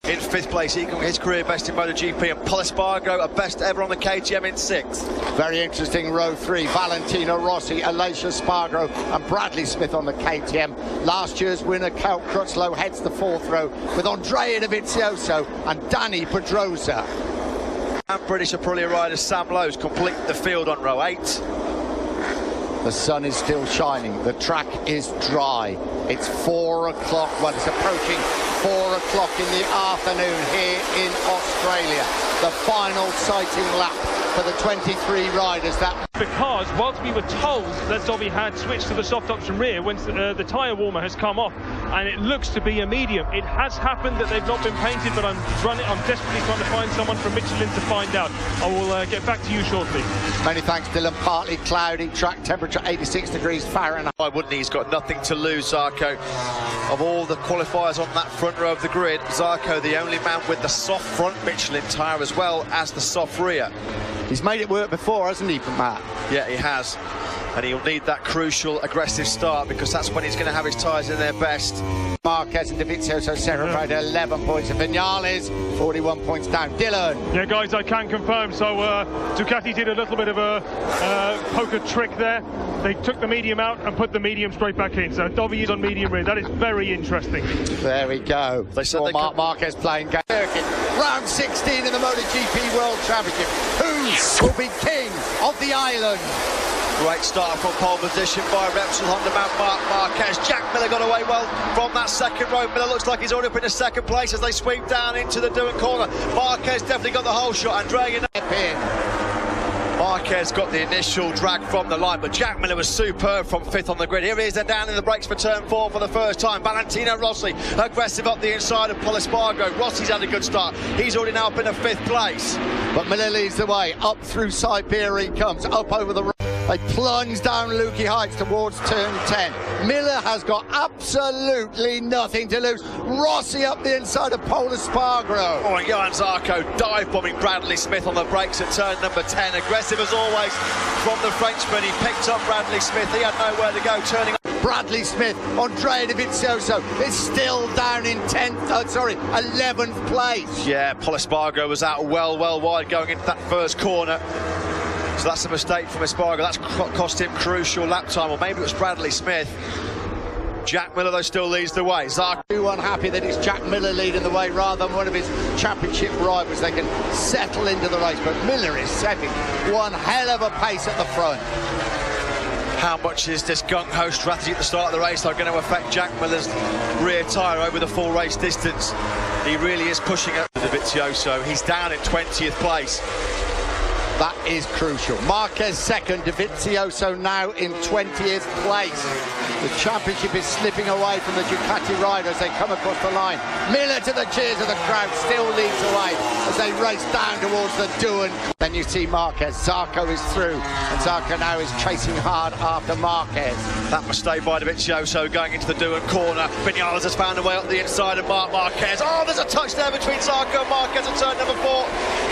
In 5th place, equaling his career best in MotoGP, and Espargaro, a best ever on the KTM, in 6th. Very interesting row 3. Valentino Rossi, Aleix Espargaro and Bradley Smith on the KTM. Last year's winner, Kel Crutchlow, heads the 4th row with Andrea Dovizioso and Danny Pedrosa. And British Aprilia rider Sam Lowes complete the field on row 8. The sun is still shining. The track is dry. It's 4 o'clock. Well, it's approaching 4 o'clock in the afternoon here in Australia. The final sighting lap for the 23 riders. Because whilst we were told that Dobby had switched to the soft option rear when the tyre warmer has come off, and it looks to be a medium. It has happened that they've not been painted, but I'm desperately trying to find someone from Michelin to find out. I will get back to you shortly. Many thanks, Dylan. Partly cloudy, track temperature 86 degrees Fahrenheit. Why wouldn't he? He's got nothing to lose, Zarco. Of all the qualifiers on that front row of the grid, Zarco the only man with the soft front Michelin tyre as well as the soft rear. He's made it work before, hasn't he, Matt? Yeah, he has. And he'll need that crucial, aggressive start, because that's when he's going to have his tyres in their best. Marquez and Dovizioso separated 11 points, and Vinales 41 points down. Dylan. Yeah, guys, I can confirm. So Ducati did a little bit of a poker trick there. They took the medium out and put the medium straight back in. So Dobby is on medium rear. That is very interesting. There we go. They said Marquez playing circuit. Round 16 in the MotoGP World Championship. Who will be king of the island? Great start from pole position by Repsol Honda man Marc Marquez. Jack Miller got away well from that second row. Miller looks like he's already up in the 2nd place as they sweep down into the Doohan corner. Marquez definitely got the whole shot. Andrea Marquez got the initial drag from the line, but Jack Miller was superb from 5th on the grid. Here he is, then down in the brakes for turn 4 for the first time. Valentino Rossi aggressive up the inside of Espargaro. Rossi's had a good start. He's already now up in the 5th place. But Miller leads the way. Up through Siberia he comes, up over the road. They plunge down Lukey Heights towards turn 10. Miller has got absolutely nothing to lose. Rossi up the inside of Espargaro. Oh, and Johan Zarco dive-bombing Bradley Smith on the brakes at turn number 10. Aggressive as always from the Frenchman. He picked up Bradley Smith. He had nowhere to go, turning Bradley Smith, Andrea Dovizioso is still down in 11th place. Yeah, Espargaro was out well wide going into that first corner. So that's a mistake from Espargaro. That's cost him crucial lap time, or maybe it was Bradley Smith. Jack Miller, though, still leads the way. Zarco too unhappy that it's Jack Miller leading the way rather than one of his championship rivals. They can settle into the race, but Miller is setting one hell of a pace at the front. How much is this gung-ho strategy at the start of the race going to affect Jack Miller's rear tyre over the full race distance? He really is pushing up to Dovizioso. He's down in 20th place. That is crucial. Marquez 2nd, Dovizioso now in 20th place. The championship is slipping away from the Ducati rider as they come across the line. Miller, to the cheers of the crowd, still leads away as they race down towards the Doohan. Then you see Marquez. Zarco is through, and Zarco now is chasing hard after Marquez. That mistake by Dovizioso going into the Doohan corner. Vinales has found a way up the inside of Marquez. Oh, there's a touch there between Zarco and Marquez at turn number 4.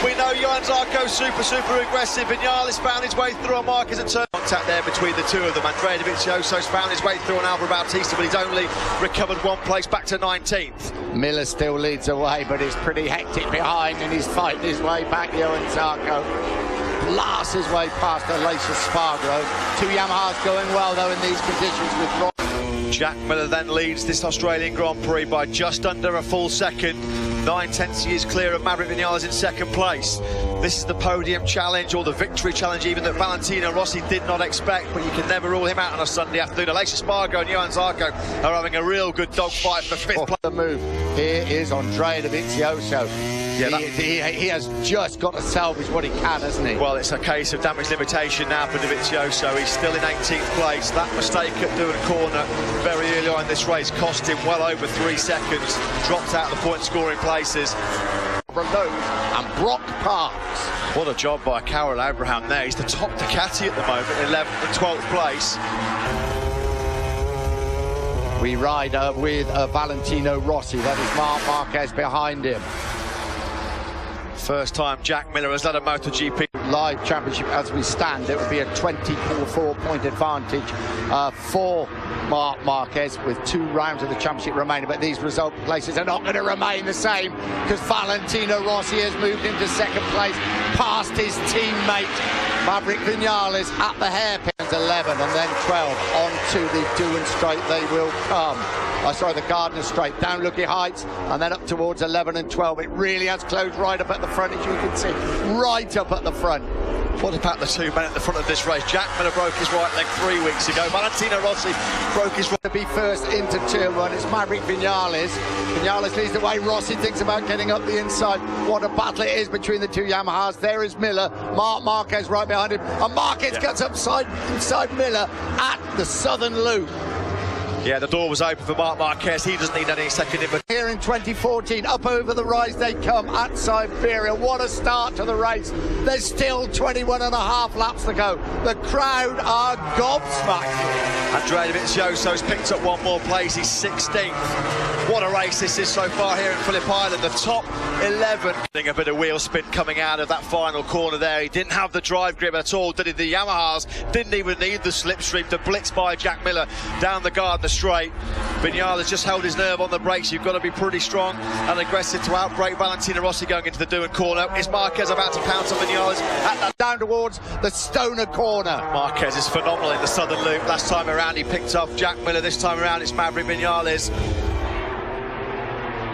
We know Johan Zarco super aggressive. Vinales found his way through on Marquez at turn. Contact there between the two of them. Andrea Dovizioso's found his way through on Alvaro Bautista, but he's only recovered 1 place back to 19th. Miller still leads away, but it's pretty hectic behind, and he's fighting his way back. Johan Zarco blasts his way past Aleix Espargaro. 2 Yamahas going well, though, in these conditions with Roy. Jack Miller then leads this Australian Grand Prix by just under a full second. 9/10 years clear of Maverick Vinales in 2nd place. This is the podium challenge, or the victory challenge even, that Valentino Rossi did not expect, but you can never rule him out on a Sunday afternoon. Aleix Espargaro and Johan Zarco are having a real good dogfight for 5th place. The move here is Andrea Dovizioso. Yeah, he has just got to salvage what he can, hasn't he? Well, it's a case of damage limitation now for Dovizioso. He's still in 18th place. That mistake at Doohan corner very early on in this race cost him well over 3 seconds. Dropped out of the point scoring places. And Brock Parks. What a job by Carol Abraham there. He's the top Ducati at the moment, 11th and 12th place. We ride with Valentino Rossi. That is Marc Marquez behind him. First time Jack Miller has led a MotoGP live championship as we stand. It would be a 24-point advantage for Marc Marquez with 2 rounds of the championship remaining, but these result places are not going to remain the same because Valentino Rossi has moved into second place past his teammate Maverick Vinales at the hairpins. 11 and then 12 onto the Doohan Straight they will come. The Gardner Straight, down Lucky Heights and then up towards 11 and 12. It really has closed right up at the front, as you can see, right up at the front. What about the 2 men at the front of this race? Jack Miller broke his right leg 3 weeks ago. Valentino Rossi broke his right. To be first into turn 1, it's Maverick Vinales. Vinales leads the way. Rossi thinks about getting up the inside. What a battle it is between the 2 Yamahas. There is Miller. Marc Marquez right behind him. And Marquez cuts inside Miller at the southern loop. Yeah, the door was open for Marc Marquez. He doesn't need any second in. Here in 2014, up over the rise they come at Siberia. What a start to the race. There's still 21.5 laps to go. The crowd are gobsmacked. Andrea Dovizioso's picked up 1 more place. He's 16th. What a race this is so far here in Phillip Island. The top 11. A bit of wheel spin coming out of that final corner there. He didn't have the drive grip at all, did he? The Yamahas didn't even need the slipstream to blitz by Jack Miller down the Gardner Straight. Vinales just held his nerve on the brakes. You've got to be pretty strong and aggressive to outbrake Valentino Rossi going into the Doohan corner. Is Marquez about to pounce on Vinales at that down towards the Stoner corner? Marquez is phenomenal in the southern loop. Last time around he picked up Jack Miller. This time around it's Maverick Vinales.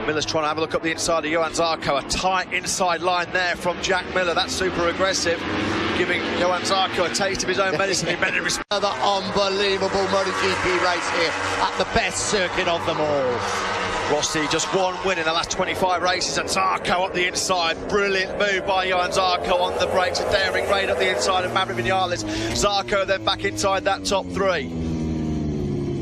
Miller's trying to have a look up the inside of Johan Zarco. A tight inside line there from Jack Miller. That's super aggressive, giving Johan Zarco a taste of his own medicine in many respects. Another unbelievable MotoGP race here at the best circuit of them all. Rossi just 1 win in the last 25 races, and Zarco up the inside. Brilliant move by Johan Zarco on the brakes. A daring raid up the inside of Maverick Vinales. Zarco then back inside that top 3.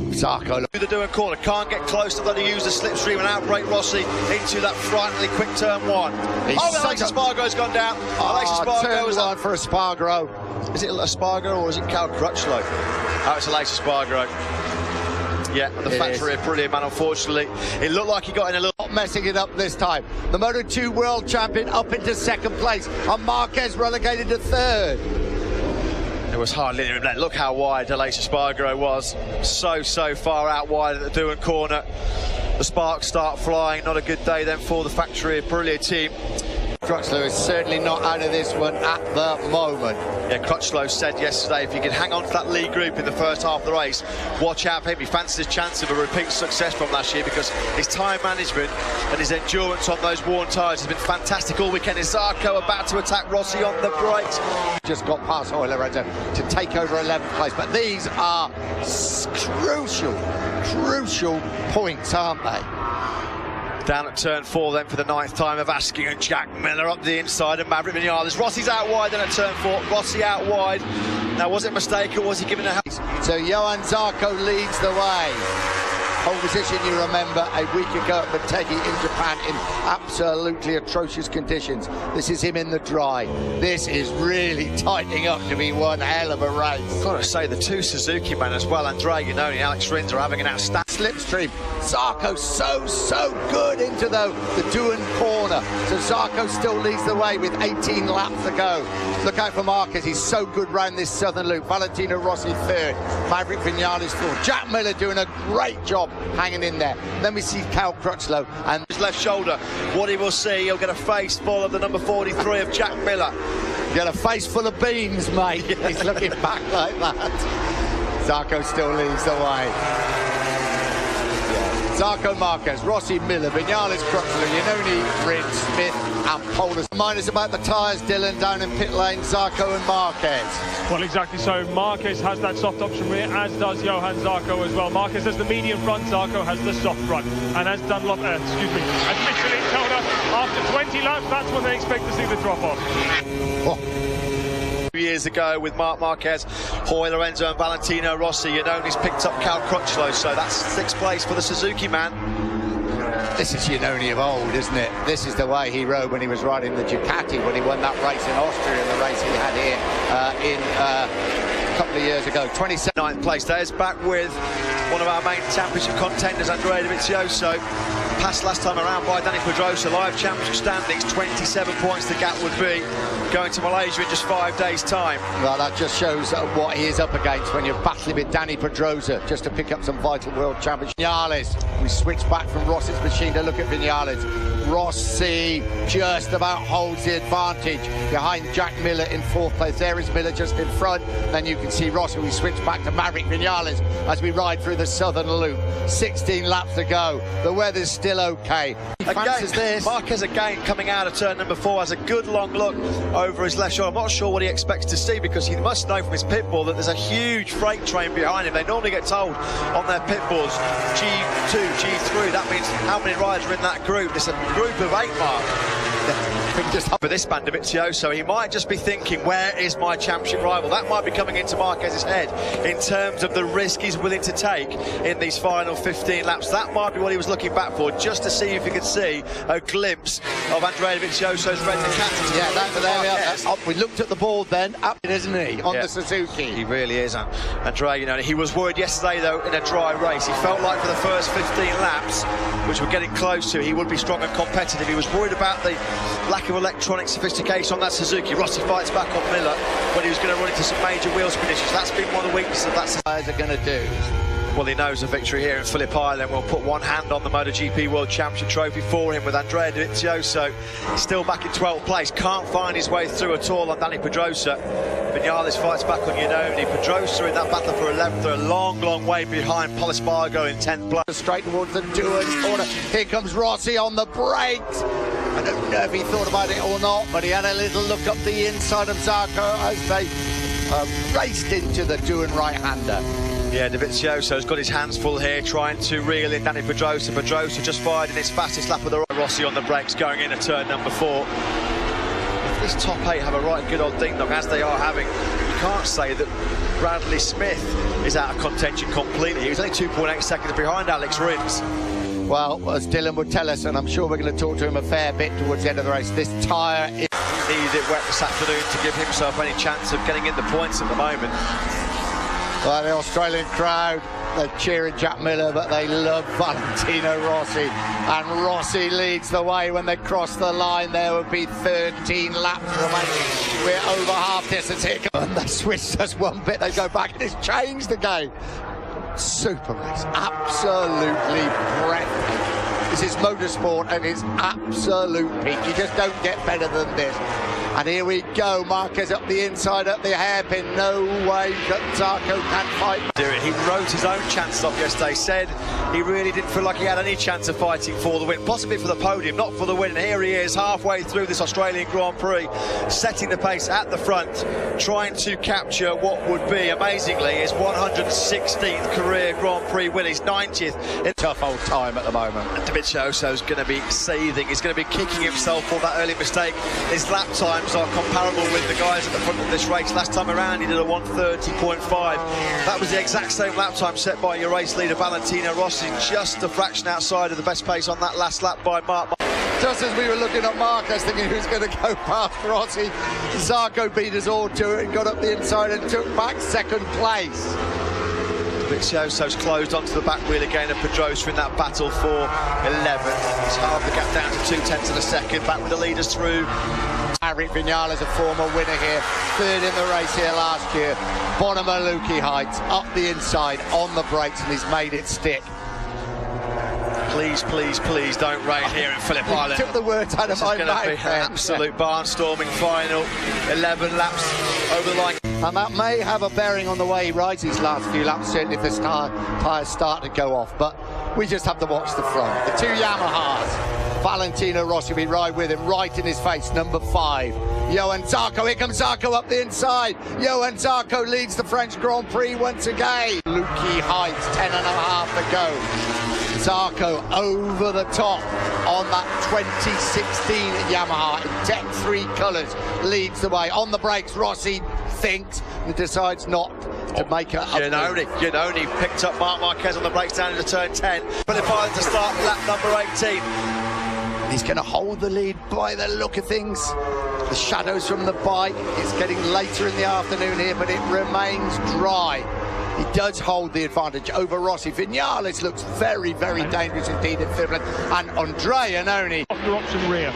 Zarco through the Doohan corner, can't get close to letting use the slipstream and outbrake Rossi into that frighteningly quick turn 1. Alex Espargaro's gone down. Alex Espargaro is on for Espargaro. Is it Espargaro or is it Cal Crutchlow? Oh, it's Alex Espargaro. Yeah, the factory of brilliant man, unfortunately. It looked like he got in a little... Not messing it up this time. The Moto2 world champion up into second place, and Marquez relegated to 3rd. There was hardly any left. Look how wide Alex Espargaro was. So far out wide at the Doohan corner. The sparks start flying. Not a good day then for the factory of Brilliant team. Crutchlow is certainly not out of this one at the moment. Yeah, Crutchlow said yesterday if he could hang on to that lead group in the first half of the race, watch out for him. He fancies his chance of a repeat success from last year because his time management and his endurance on those worn tyres has been fantastic all weekend. Is Zarco about to attack Rossi on the brakes? Just got past Hoyle Lorenzo to take over 11th place, but these are crucial points, aren't they? Down at turn 4 then for the 9th time of asking, and Jack Miller up the inside of Maverick Vinales. Rossi's out wide then at turn 4. Rossi out wide. Now, was it a mistake or was he giving a hand? So Johan Zarco leads the way. Pole position, you remember, a week ago at Motegi in Japan in absolutely atrocious conditions. This is him in the dry. This is really tightening up to be one hell of a race. I've got to say, the 2 Suzuki men as well, Andrea Iannone and Alex Rins, are having an outstanding slipstream. Zarco so good into the Doohan corner. So Zarco still leads the way with 18 laps to go. Look out for Marquez, he's so good round this southern loop. Valentino Rossi 3rd, Maverick Vinales 4th. Jack Miller doing a great job hanging in there. Then we see Cal Crutchlow and his left shoulder. What he will see, he'll get a face full of the number 43 of Jack Miller. Get a face full of beans, mate. He's looking back like that. Zarco still leads the way. Zarco, Marquez, Rossi, Miller, Vinales, Crutchlow, Iannone, Rins, Smith and Poulter. Mind us about the tyres, Dylan, down in pit lane, Zarco and Marquez. Well, exactly so. Marquez has that soft option rear, as does Johan Zarco as well. Marquez has the medium front, Zarco has the soft front. And as Dunlop, as Michelin told us, after 20 laps, that's when they expect to see the drop-off. Years ago with Marc Marquez, Hoyle Lorenzo and Valentino Rossi. Iannone's picked up Cal Crutchlow, so that's 6th place for the Suzuki man. This is Iannone of old, isn't it? This is the way he rode when he was riding the Ducati, when he won that race in Austria, and the race he had here a couple of years ago. 29th place. There's back with one of our main championship contenders, Andrea Dovizioso. Passed last time around by Dani Pedrosa. Live championship standings, 27 points the gap would be going to Malaysia in just 5 days' time. Well, that just shows what he is up against when you're battling with Dani Pedrosa just to pick up some vital world championship. Vinales, we switch back from Rossi's machine to look at Vinales. Rossi just about holds the advantage behind Jack Miller in 4th place. There is Miller just in front. Then you can see Rossi. We switch back to Maverick Vinales as we ride through the southern loop. 16 laps to go. The weather's still okay. He fancies this. Marquez again coming out of turn number 4 has a good long look over his left shoulder. I'm not sure what he expects to see because he must know from his pit bull that there's a huge freight train behind him. They normally get told on their pit bulls G2, G3. That means how many riders are in that group. It's a group of 8, Mark. Just for this man, Dovizioso, he might just be thinking, where is my championship rival? That might be coming into Marquez's head in terms of the risk he's willing to take in these final 15 laps. That might be what he was looking back for, just to see if he could see a glimpse of Andrea Dovizioso's red Ducati. Yeah, there we are. We looked at the board then, up it, isn't he, on the Suzuki? He really is, Andrea. You know, he was worried yesterday, though, in a dry race. He felt like for the first 15 laps, which we're getting close to, he would be strong and competitive. He was worried about the lack of electronic sophistication on that Suzuki. Rossi fights back on Miller when he was going to run into some major wheel spin issues. That's been one of the weaknesses of that. What are going to do? Well, he knows a victory here in Phillip Island will put one hand on the MotoGP World Championship trophy for him, with Andrea Dovizioso still back in 12th place. Can't find his way through at all on Dani Pedrosa. Vinales fights back on Iannone. Pedrosa in that battle for 11th. They're a long, long way behind Pol Espargaro in 10th place. Straight towards the Duan corner. Here comes Rossi on the brakes. I don't know if he thought about it or not, but he had a little look up the inside of Zarco as they raced into the Duan right-hander. Yeah, Dovizioso's got his hands full here, trying to reel in Dani Pedrosa. Pedrosa just fired in his fastest lap of the Rossi on the brakes going into turn number 4. If this top 8 have a right good old ding-dong, as they are having, you can't say that Bradley Smith is out of contention completely. He was only 2.8 seconds behind Alex Rins. Well, as Dylan would tell us, and I'm sure we're going to talk to him a fair bit towards the end of the race, this tyre is... He needed it wet this afternoon to give himself any chance of getting in the points at the moment. Well, the Australian crowd, they're cheering Jack Miller, but they love Valentino Rossi. And Rossi leads the way when they cross the line. There will be 13 laps remaining. We're over half distance here. And they switch just one bit, they go back, and it's changed the game. Super race, absolutely breathtaking. This is motorsport at its absolute peak. You just don't get better than this. And here we go, Marquez up the inside, up the hairpin. No way that Zarco can fight. He wrote his own chances off yesterday, said he really didn't feel like he had any chance of fighting for the win, possibly for the podium, not for the win. And here he is, halfway through this Australian Grand Prix, setting the pace at the front, trying to capture what would be, amazingly, his 116th career Grand Prix win. He's 90th. In tough old time at the moment. Dovizioso's going to be seething. He's going to be kicking himself for that early mistake. His lap times are comparable with the guys at the front of this race. Last time around, he did a 1:30.5. That was the exact same lap time set by your race leader, Valentino Rossi, just a fraction outside of the best pace on that last lap by Mark. Just as we were looking at Marquez thinking who's going to go past Rossi, Zarco beat us all to it and got up the inside and took back 2nd place. Dovizioso's closed onto the back wheel again of Pedrosa in that battle for 11th. He's halved the gap down to 0.2 of a second, back with the leaders through. Maverick Vinales, a former winner here, 3rd in the race here last year. Bonamaluki Heights up the inside on the brakes, and he's made it stick. Please, please, please don't rain here in Phillip Island. Took the words out of my mouth. This is going to be an absolute barnstorming final. 11 laps over the line. And that may have a bearing on the way he rides these last few laps, certainly if the tyres start to go off. But we just have to watch the front. The 2 Yamahas. Valentino Rossi, we ride with him right in his face, number 5. Johan Zarco, here comes Zarco up the inside. Johan Zarco leads the French Grand Prix once again. Luki Heights, 10.5 to go. Zarco over the top on that 2016 Yamaha in Tech 3 colours, leads the way. On the brakes, Rossi thinks and decides not to make it up. Iannone picked up Marc Marquez on the brakes down into turn 10. Phillip Island to start lap number 18. He's going to hold the lead by the look of things. The shadows from the bike. It's getting later in the afternoon here, but it remains dry. He does hold the advantage over Rossi. Vinales looks very, very dangerous indeed in Finland. And Andrea Iannone. After option rear.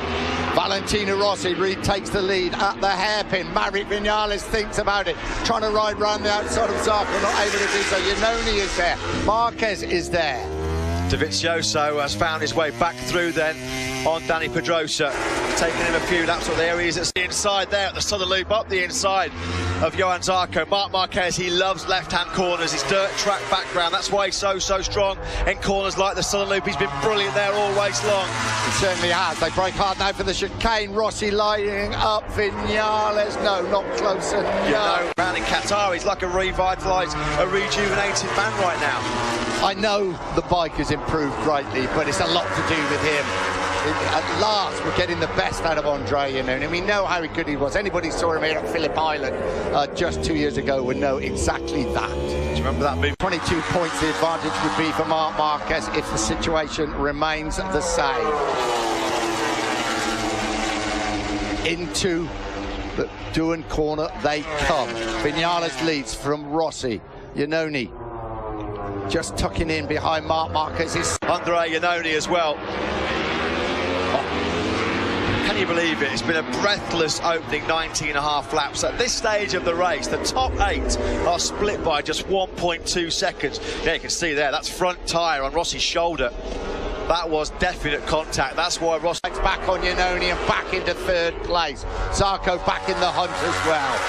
Valentino Rossi retakes the lead at the hairpin. Maverick Vinales thinks about it, trying to ride round the outside of Zarco, not able to do so. Iannone is there. Marquez is there. Dovizioso has found his way back through then on Danny Pedrosa, taking him a few laps. Well, there he is at the inside there at the southern loop, up the inside of Johan Zarco. Marc Marquez, he loves left-hand corners, his dirt track background. That's why he's so strong in corners like the southern loop. He's been brilliant there all race long. He certainly has. They break hard now for the chicane. Rossi lining up. Vinales, no, not close enough. You know, around in Qatar, he's like a revitalised, a rejuvenated man right now. I know the bike has improved greatly, but it's a lot to do with him. At last, we're getting the best out of Andrea Iannone. We know how good he was. Anybody saw him here at Phillip Island just 2 years ago would know exactly that. Do you remember that move? 22 points the advantage would be for Marc Marquez if the situation remains the same. Into the Doohan corner they come. Vinales leads from Rossi. Iannone just tucking in behind Marc Marquez. Andrea Iannone as well. Can you believe it? It's been a breathless opening 19.5 laps. At this stage of the race, the top 8 are split by just 1.2 seconds. Yeah, you can see there, that's front tyre on Rossi's shoulder. That was definite contact. That's why Rossi back on Iannone and back into third place. Zarco back in the hunt as well.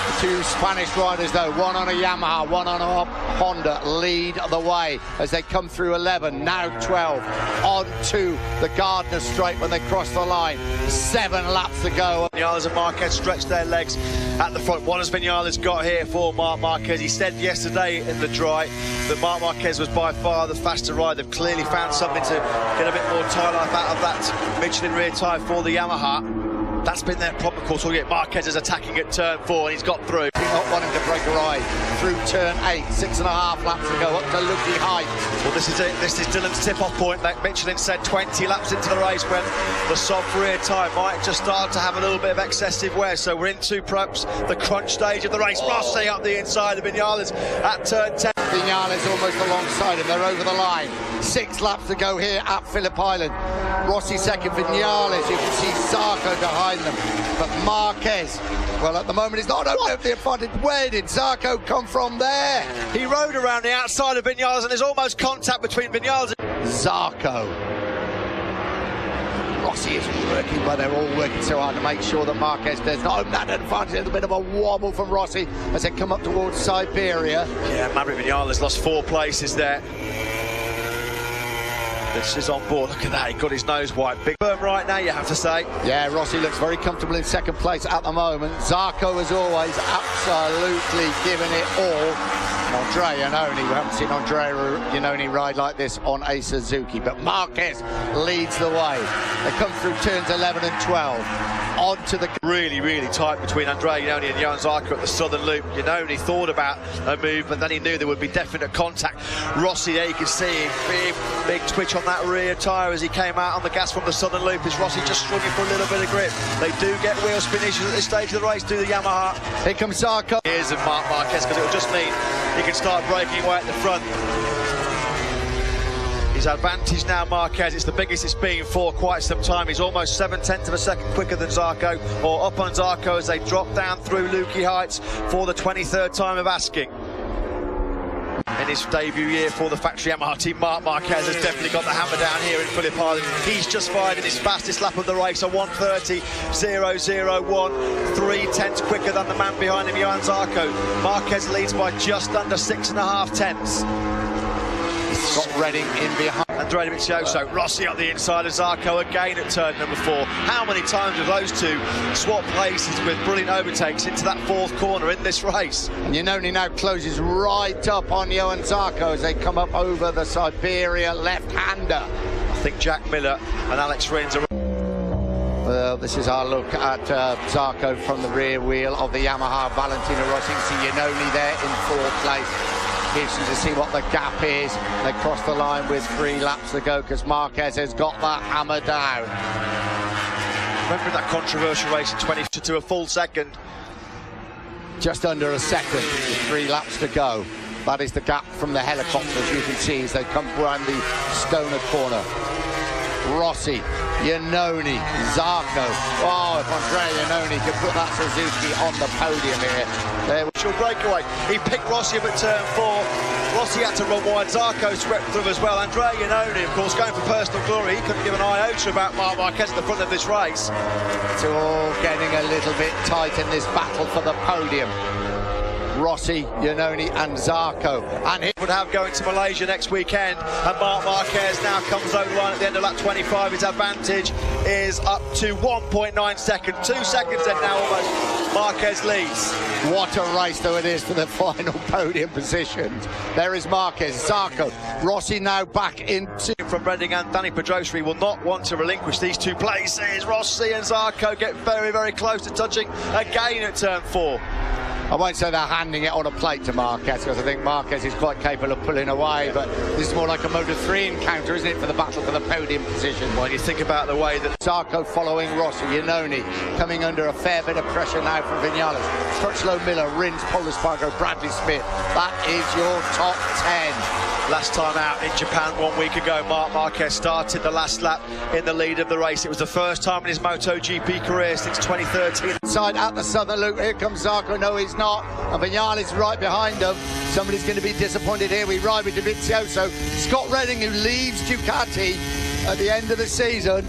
The two Spanish riders, though, one on a Yamaha, one on a Honda, lead the way as they come through 11, now 12, on to the Gardner Straight when they cross the line. 7 laps to go. Vinales and Marquez stretch their legs at the front. What has Vinales got here for Marc Marquez? He said yesterday in the dry that Marc Marquez was by far the faster rider. They've clearly found something to get a bit more tyre life out of that Michelin rear tyre for the Yamaha. That's been their proper course. We'll get Marquez is attacking at turn 4 and he's got through. Not wanting to break a ride through turn 8, 6.5 laps to go up to Lucky Heights. Well, this is it. This is Dylan's tip-off point. Like Michelin said, 20 laps into the race when the soft rear tyre might just start to have a little bit of excessive wear. So we're into perhaps the crunch stage of the race. Rossi up the inside of Vinales at turn 10. Vinales almost alongside him. They're over the line. 6 laps to go here at Phillip Island. Rossi second, Vinales. You can see Zarco behind them. But Marquez, well, at the moment, he's not over the advantage. Where did Zarco come from there? He rode around the outside of Vinales and there's almost contact between Vinales and Zarco. Rossi is working, but they're all working so hard to make sure that Marquez does not own that advantage. A little bit of a wobble from Rossi as they come up towards Siberia. Yeah, Maverick Vinales lost 4 places there. This is on board. Look at that. He got his nose wiped. Big burn right now, you have to say. Yeah, Rossi looks very comfortable in second place at the moment. Zarco, as always, absolutely giving it all. And Andrea Iannone, we haven't seen Andrea Iannone ride like this on a Suzuki, but Marquez leads the way. They come through turns 11 and 12. On to the... Really tight between Andrea Iannone and Johan Zarco at the southern loop. Iannone thought about a move, but then he knew there would be definite contact. Rossi there, you can see him, big twitch on that rear tyre as he came out on the gas from the southern loop. Is Rossi just struggling for a little bit of grip? They do get wheel spin issues at this stage of the race, do the Yamaha. Here comes Zarco. Here's Marc Marquez, because it will just mean he can start breaking away at the front. His advantage now, Marquez, it's the biggest it's been for quite some time. He's almost 7/10 of a second quicker than Zarco, or up on Zarco as they drop down through Lucky Heights for the 23rd time of asking. In his debut year for the factory Yamaha team, Marc Marquez has definitely got the hammer down here in Phillip Island. He's just fired in his fastest lap of the race, a 1:30.001, 3/10 quicker than the man behind him, Johan Zarco. Marquez leads by just under 6.5 tenths. Got Redding in behind. Andrea Dovizioso, Rossi up the inside of Zarco again at turn number 4. How many times have those two swapped places with brilliant overtakes into that 4th corner in this race? And Iannone now closes right up on Johan Zarco as they come up over the Siberia left-hander. I think Jack Miller and Alex Rins are... Well, this is our look at Zarco from the rear wheel of the Yamaha. Valentino Rossi. You can see Iannone there in 4th place. Gives you to see what the gap is. They cross the line with 3 laps to go because Marquez has got that hammer down. Remember that controversial race in 20 to a full second? Just under a second with 3 laps to go. That is the gap from the helicopters you can see as they come round the Stoner corner. Rossi, Iannone, Zarco. Oh, if Andrea Iannone could put that Suzuki on the podium here. There breakaway. He picked Rossi up at turn 4. Rossi had to run wide. Zarco swept through as well. Andrea Iannone, of course, going for personal glory. He couldn't give an iota about Marc Marquez at the front of this race. It's all getting a little bit tight in this battle for the podium. Rossi, Iannone and Zarco. And he would have going to Malaysia next weekend, and Marc Marquez now comes over the line at the end of lap 25. His advantage is up to 1.9 seconds. 2 seconds then now almost. Marquez leads. What a race though it is for the final podium positions. There is Marquez, Zarco, Rossi now back into... From Redding, and Danny Pedrosa will not want to relinquish these 2 places. Rossi and Zarco get very, very close to touching again at turn 4. I won't say they're handing it on a plate to Marquez, because I think Marquez is quite capable of pulling away, but this is more like a Moto3 encounter, isn't it, for the battle for the podium position. When you think about the way that Zarco following Rossi, Iannone coming under a fair bit of pressure now from Vinales. Crutchlow, Miller, Rins, Paul Espargaro, Bradley Smith. That is your top 10. Last time out in Japan 1 week ago, Marc Marquez started the last lap in the lead of the race. It was the first time in his MotoGP career since 2013. Side at the southern loop, here comes Zarco. No, he's not. And Vinales right behind him. Somebody's going to be disappointed here. We ride with Dovizioso. Scott Redding, who leaves Ducati at the end of the season.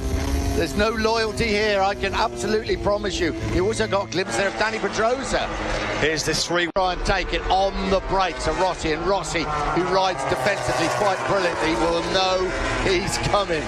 There's no loyalty here, I can absolutely promise you. You also got a glimpse there of Danny Pedrosa. Here's this 3. Try and take it on the brakes of Rossi, and Rossi, who rides defensively quite brilliantly, will know he's coming.